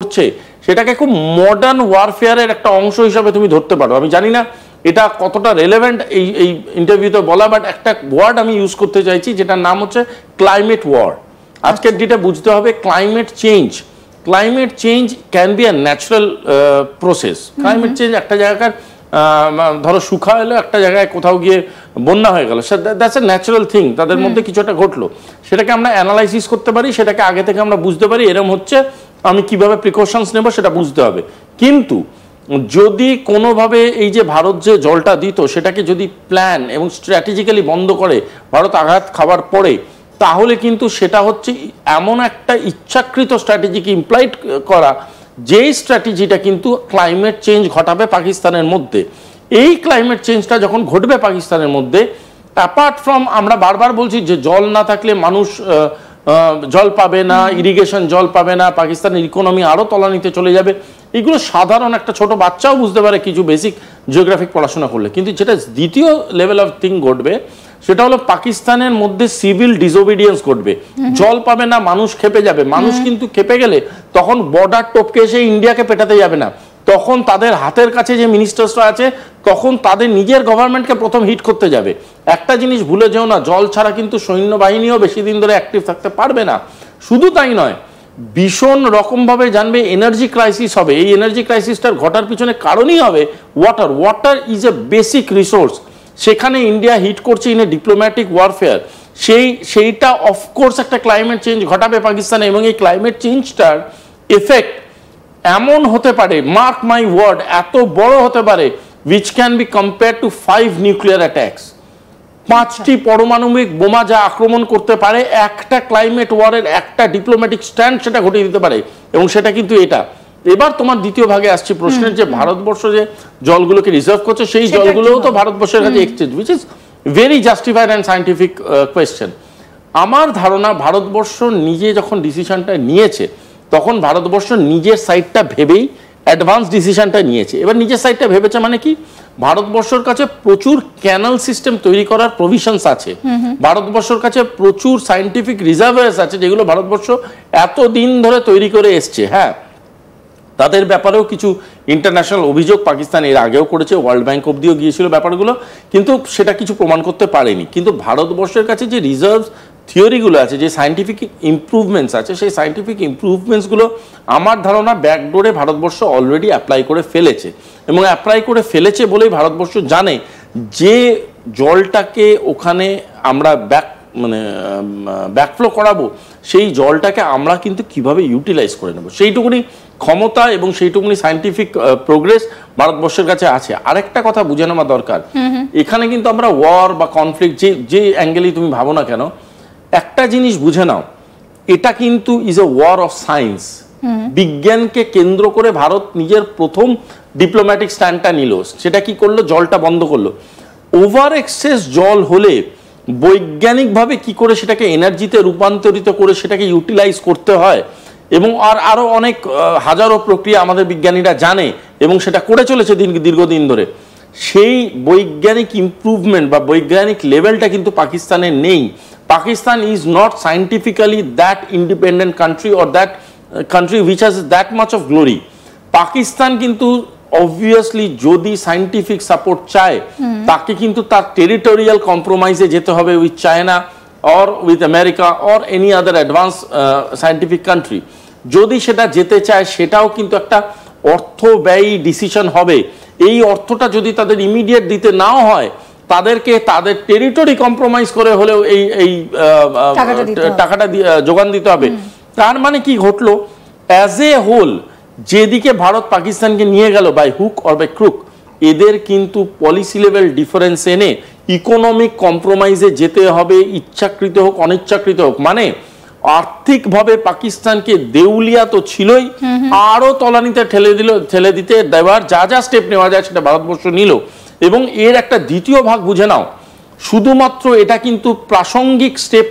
করছে সেটাকে খুব মডার্ন ওয়ারফেয়ারের একটা অংশ হিসাবে তুমি ধরতে পারো। আমি জানি না এটা কতটা রেলেভেন্ট এই ইন্টারভিউতে বলা, বাট একটা ওয়ার্ড আমি ইউজ করতে চাইছি যেটার নাম হচ্ছে ক্লাইমেট ওয়ার। আজকের ডেটে বুঝতে হবে climate change can be a natural process. Climate change একটা জায়গার ধরো শুকা এলো, একটা জায়গায় কোথাও গিয়ে বন্যা হয়ে গেল, দ্যাটস এ ন্যাচারাল থিং, তাদের মধ্যে কিছু একটা ঘটলো, সেটাকে আমরা অ্যানালাইসিস করতে পারি, সেটাকে আগে থেকে আমরা বুঝতে পারি এরকম হচ্ছে, আমি কিভাবে প্রিকশনস নেব সেটা বুঝতে হবে। কিন্তু যদি কোনোভাবে এই যে ভারত যে জলটা দিত সেটাকে যদি প্ল্যান এবং স্ট্র্যাটেজিক্যালি বন্ধ করে ভারত আঘাত খাবার পরে, তাহলে কিন্তু সেটা হচ্ছে এমন একটা ইচ্ছাকৃত স্ট্র্যাটেজিকে ইমপ্লয়েড করা, যেই স্ট্র্যাটেজিটা কিন্তু ক্লাইমেট চেঞ্জ ঘটাবে পাকিস্তানের মধ্যে। এই ক্লাইমেট চেঞ্জটা যখন ঘটবে পাকিস্তানের মধ্যে, অ্যাপার্ট ফ্রম আমরা বারবার বলছি যে জল না থাকলে মানুষ জল পাবে না, ইরিগেশন জল পাবে না, পাকিস্তানের ইকোনমি আরও তলানিতে চলে যাবে, এগুলো সাধারণ একটা ছোট বাচ্চাও বুঝতে পারে কিছু বেসিক জিওগ্রাফিক পড়াশোনা করলে। কিন্তু যেটা দ্বিতীয় লেভেল অফ থিং ঘটবে সেটা হলো পাকিস্তানের মধ্যে সিভিল ডিসওবিডিয়েন্স ঘটবে। জল পাবে না, মানুষ খেপে যাবে। মানুষ কিন্তু খেপে গেলে তখন বর্ডার টপকে এসে ইন্ডিয়াকে পেটাতে যাবে না, তখন তাদের হাতের কাছে যে মিনিস্টার্সরা আছে তখন তাদের নিজের গভর্নমেন্টকে প্রথম হিট করতে যাবে। একটা জিনিস ভুলে যেও না, জল ছাড়া কিন্তু সৈন্যবাহিনীও বেশি দিন ধরে অ্যাক্টিভ থাকতে পারবে না। শুধু তাই নয়, ভীষণ রকমভাবে জানবে এনার্জি ক্রাইসিস হবে। এই এনার্জি ক্রাইসিসটার ঘটার পিছনে কারণই হবে water is a basic resource. সেখানে ইন্ডিয়া হিট করছে ইন এ ডিপ্লোম্যাটিক ওয়ারফেয়ার, সেইটা অফকোর্স একটা ক্লাইমেট চেঞ্জ ঘটাবে পাকিস্তানে, এবং এই ক্লাইমেট চেঞ্জটার এফেক্ট এমন হতে পারে, মার্ক মাই ওয়ার্ড, এত বড় হতে পারে, which can be compared to 5 nuclear attacks। 5টি পারমাণবিক বোমা যা আক্রমণ করতে পারে, একটা ক্লাইমেট ওয়ারের একটা ডিপ্লোম্যাটিক স্ট্যান্ড সেটা ঘটিয়ে দিতে পারে, এবং সেটা কিন্তু এটা। এবার তোমার দ্বিতীয় ভাগে আসছে প্রশ্নের, যে ভারতবর্ষ যে জলগুলোকে রিজার্ভ করছে সেই জলগুলোও তো ভারতবর্ষের কাছে exchange, which is very justified and scientific question। আমার ধারণা ভারতবর্ষ নিজে যখন ডিসিশনটা নিয়েছে তখন ভারতবর্ষ নিজের সাইডটা ভেবেই অ্যাডভান্স ডিসিশনটা নিয়েছে। এবার নিজের সাইডটা ভেবেছে মানে কি, ভারতবর্ষের কাছে প্রচুর ক্যানাল সিস্টেম তৈরি করার প্রভিশনস আছে, ভারতবর্ষের কাছে প্রচুর সায়েন্টিফিক রিজার্ভার্স আছে যেগুলো ভারতবর্ষ এতদিন ধরে তৈরি করে এসছে। হ্যাঁ, তাদের ব্যাপারেও কিছু ইন্টারন্যাশনাল অভিযোগ পাকিস্তান এর আগেও করেছে, ওয়ার্ল্ড ব্যাংক অবধিও গিয়েছিল ব্যাপারগুলো, কিন্তু সেটা কিছু প্রমাণ করতে পারেনি। কিন্তু ভারতবর্ষের কাছে যে রিজার্ভ থিওরিগুলো আছে, যে সায়েন্টিফিক ইমপ্রুভমেন্টস আছে, সেই সায়েন্টিফিক ইমপ্রুভমেন্টসগুলো আমার ধারণা ব্যাকডোরে ভারতবর্ষ অলরেডি অ্যাপ্লাই করে ফেলেছে, এবং অ্যাপ্লাই করে ফেলেছে বলেই ভারতবর্ষ জানে যে জলটাকে ওখানে আমরা ব্যাকফ্লো করাবো, সেই জলটাকে আমরা কিন্তু কিভাবে ইউটিলাইজ করে নেব, সেইটুকুনি ক্ষমতা এবং সেইটুকুনি সায়েন্টিফিক প্রোগ্রেস ভারতবর্ষের কাছে আছে। আরেকটা কথা বুঝে নেওয়া দরকার, এখানে কিন্তু আমরা ওয়ার বা কনফ্লিক্ট যে অ্যাঙ্গেলেই তুমি ভাবো না কেন, একটা জিনিস বুঝে নাও, এটা কিন্তু is a war of science. বিজ্ঞানকে কেন্দ্র করে ভারত নিজের প্রথম ডিপ্লোম্যাটিক স্ট্যান্ডটা নিল। সেটা কি করলো? জলটা বন্ধ করলো। ওভার এক্সেস জল হলে বৈজ্ঞানিকভাবে কি করে সেটাকে এনার্জিতে রূপান্তরিত করে সেটাকে ইউটিলাইজ করতে হয়, এবং আরো অনেক হাজারো প্রক্রিয়া আমাদের বিজ্ঞানীরা জানে এবং সেটা করে চলেছে দীর্ঘদিন ধরে। সেই বৈজ্ঞানিক ইমপ্রুভমেন্ট বা বৈজ্ঞানিক লেভেলটা কিন্তু পাকিস্তানের নেই। Pakistan is not scientifically that independent country or that country which has that much of glory. Pakistan কিন্তু অবভিয়াসলি যদি সায়েন্টিফিক সাপোর্ট চায়, তাকে কিন্তু তার টেরিটোরিয়াল কম্প্রোমাইজে যেতে হবে with China or with America or any other advance scientific country. যদি সেটা যেতে চায়, সেটাও কিন্তু একটা অর্থ ব্যয়ী ডিসিশন হবে। এই অর্থটা যদি তাদের ইমিডিয়েট দিতে নাও হয়, তাদেরকে তাদের টেরিটরি কম্প্রোমাইজ করে হলেও এই টাকাটা যোগান দিতে হবে। তার মানে কি ঘটলো? অ্যাজ এ হোল যেদিকে ভারত পাকিস্তানকে নিয়ে গেল by hook or by crook, এদের কিন্তু পলিসি লেভেল ডিফারেন্স এনে ইকোনমিক কম্প্রোমাইজে যেতে হবে, ইচ্ছাকৃত হোক অনিচ্ছাকৃত হোক। মানে আর্থিকভাবে পাকিস্তানকে দেউলিয়া তো ছিলই, আরো তলানিতে ঠেলে দিতে দেওয়ার যা স্টেপ নেওয়া যায় সেটা ভারতবর্ষ নিল। এবং এর একটা দ্বিতীয় ভাগ বুঝে নাও, শুধুমাত্র এটা কিন্তু প্রাসঙ্গিক স্টেপ।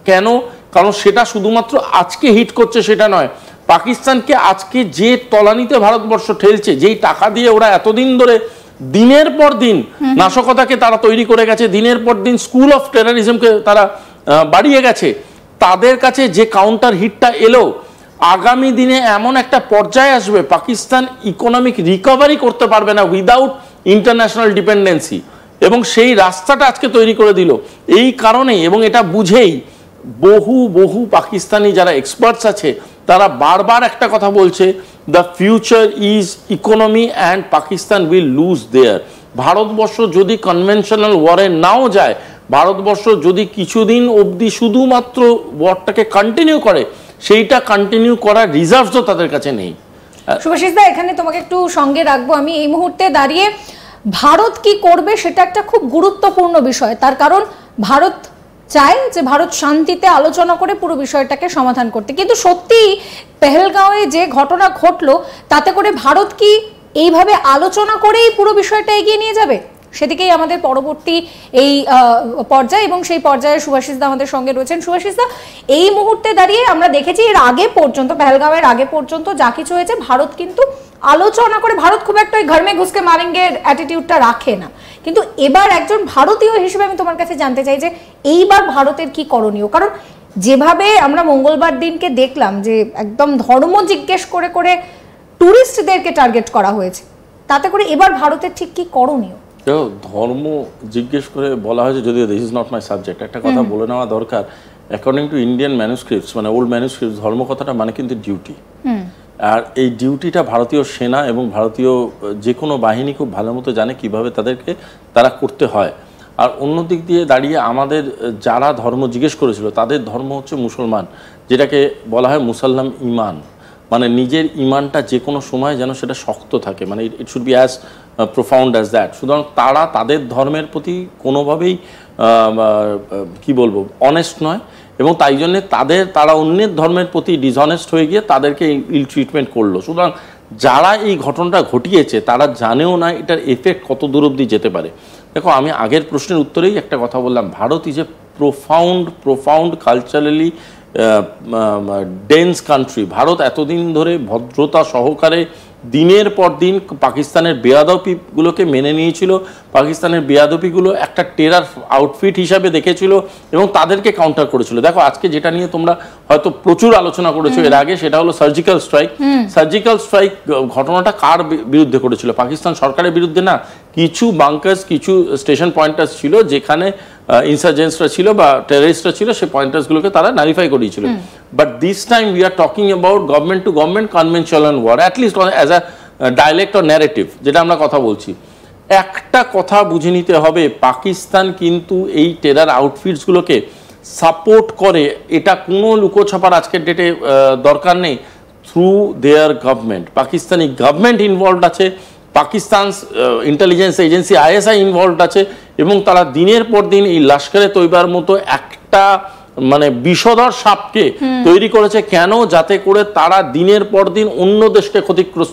কেন? কারণ সেটা শুধুমাত্র আজকে হিট করছে সেটা নয়। পাকিস্তানকে আজকে যে তলানিতে ভারতবর্ষ ঠেলছে, যেই টাকা দিয়ে ওরা এতদিন ধরে দিনের পর দিন নাশকতাকে তারা তৈরি করে গেছে, দিনের পর দিন স্কুল অফ টেররিজমকে তারা বাড়িয়ে গেছে, তাদের কাছে যে কাউন্টার হিটটা এলো, আগামী দিনে এমন একটা পর্যায়ে আসবে পাকিস্তান ইকোনমিক রিকভারি করতে পারবে না উইদাউট ইন্টারন্যাশনাল ডিপেন্ডেন্সি, এবং সেই রাস্তাটা আজকে তৈরি করে দিল। এই কারণে এবং এটা বুঝেই বহু বহু পাকিস্তানি যারা এক্সপার্টস আছে তারা বারবার একটা কথা বলছে, the future is economy and Pakistan will lose দেয়ার। ভারতবর্ষ যদি কনভেনশনাল ওয়ারে নাও যায়, ভারতবর্ষ যদি কিছুদিন অবধি শুধুমাত্র ওয়ারটাকে কন্টিনিউ করে, সেইটা কন্টিনিউ করার রিজার্ভও তাদের কাছে নেই। শুভাশিস দা, এখানে তোমাকে একটু সঙ্গে রাখবো আমি। এই মুহূর্তে দাঁড়িয়ে ভারত কি করবে সেটা একটা খুব গুরুত্বপূর্ণ বিষয়, তার কারণ ভারত চায় যে ভারত শান্তিতে আলোচনা করে পুরো বিষয়টাকে সমাধান করতে, কিন্তু সত্যি পেহেলগাঁওয়ে যে ঘটনা ঘটলো তাতে করে ভারত কি এইভাবে আলোচনা করেই পুরো বিষয়টা এগিয়ে নিয়ে যাবে? সেদিকেই আমাদের পরবর্তী এই পর্যায়ে, এবং সেই পর্যায়ে সুভাষিস দা আমাদের সঙ্গে রয়েছেন। সুভাষিস দা, এই মুহূর্তে দাঁড়িয়ে আমরা দেখেছি এর আগে পর্যন্ত, পেহেলগাঁওয়ের আগে পর্যন্ত যা কিছু হয়েছে ভারত কিন্তু আলোচনা করে, ভারত খুব একটা ওই ঘর মে ঘুসকে মারেঙ্গে অ্যাটিটিউডটা রাখে না, কিন্তু এবার একজন ভারতীয় হিসেবে আমি তোমার কাছে জানতে চাই যে এইবার ভারতের কি করণীয়? কারণ যেভাবে আমরা মঙ্গলবার দিনকে দেখলাম যে একদম ধর্ম জিজ্ঞেস করে করে টুরিস্টদেরকে টার্গেট করা হয়েছে, তাতে করে এবার ভারতের ঠিক কি করণীয়? ধর্ম জিজ্ঞেস করে বলা হয়েছে, যদিও this is not my subject, একটা কথা বলে নেওয়া দরকার। অ্যাকর্ডিং টু ইন্ডিয়ান ম্যানুস্ক্রিপ্টস, মানে ওল্ড ম্যানুস্ক্রিপ্টস, ধর্ম কথাটা মানে কিন্তু ডিউটি। আর এই ডিউটিটা ভারতীয় সেনা এবং ভারতীয় যে কোনো বাহিনী খুব ভালো মতো জানে কিভাবে তারা করতে হয়। আর অন্য দিক দিয়ে দাঁড়িয়ে আমাদের যারা ধর্ম জিজ্ঞেস করেছিল তাদের ধর্ম হচ্ছে মুসলমান, যেটাকে বলা হয় মুসাল্লাম ইমান, মানে নিজের ইমানটা যে কোনো সময় যেন সেটা শক্ত থাকে, মানে it should be as profound as that. সুতরাং তারা তাদের ধর্মের প্রতি কোনোভাবেই কি বলবো অনেস্ট নয়, এবং তাই জন্যে তারা অন্যের ধর্মের প্রতি ডিসঅনেস্ট হয়ে গিয়ে তাদেরকে ইল ট্রিটমেন্ট করলো। সুতরাং যারা এই ঘটনাটা ঘটিয়েছে তারা জানেও না এটার এফেক্ট কত দূর অবধি যেতে পারে। দেখো, আমি আগের প্রশ্নের উত্তরেই একটা কথা বললাম, Bharat is a profound culturally dense country. Bharat এতদিন ধরে ভদ্রতা সহকারে দিনের পর দিন পাকিস্তানের বেয়াদপিগুলোকে মেনে নিয়েছিল, পাকিস্তানের বেয়াদপিগুলো একটা টেরার আউটফিট হিসাবে দেখেছিল এবং তাদেরকে কাউন্টার করেছিল। দেখো, আজকে যেটা নিয়ে তোমরা হয়তো প্রচুর আলোচনা করেছো এর আগে, সেটা হলো সার্জিক্যাল স্ট্রাইক। সার্জিক্যাল স্ট্রাইক ঘটনাটা কার বিরুদ্ধে করেছিল? পাকিস্তান সরকারের বিরুদ্ধে না, কিছু বাংকার্স, কিছু স্টেশন পয়েন্টার্স ছিল যেখানে ইনসার্জেন্টসরা ছিল বা টেররিস্টরা ছিল, সেই পয়েন্টার্সগুলোকে তারা নারিফাই করিয়েছিল। But this time we are talking about government to government conventional war, at least as a dialect or narrative, যেটা আমরা কথা বলছি। একটা কথা বুঝে নিতে হবে, পাকিস্তান কিন্তু এই টেরার আউটফিটসগুলোকে সাপোর্ট করে, এটা কোনো লুকোছাপার আজকের ডেটে দরকার নেই। Through their government, Pakistani government involved আছে, Pakistan intelligence agency ISI involved আছে, এবং তারা দিনের পর দিন এই লস্করে তৈবার মতো একটা মানে বিষধর সাপকে তৈরি করেছে। কেন? যাতে করে তারা দিনের পর দিন অন্য দেশকে ক্ষতিগ্রস্ত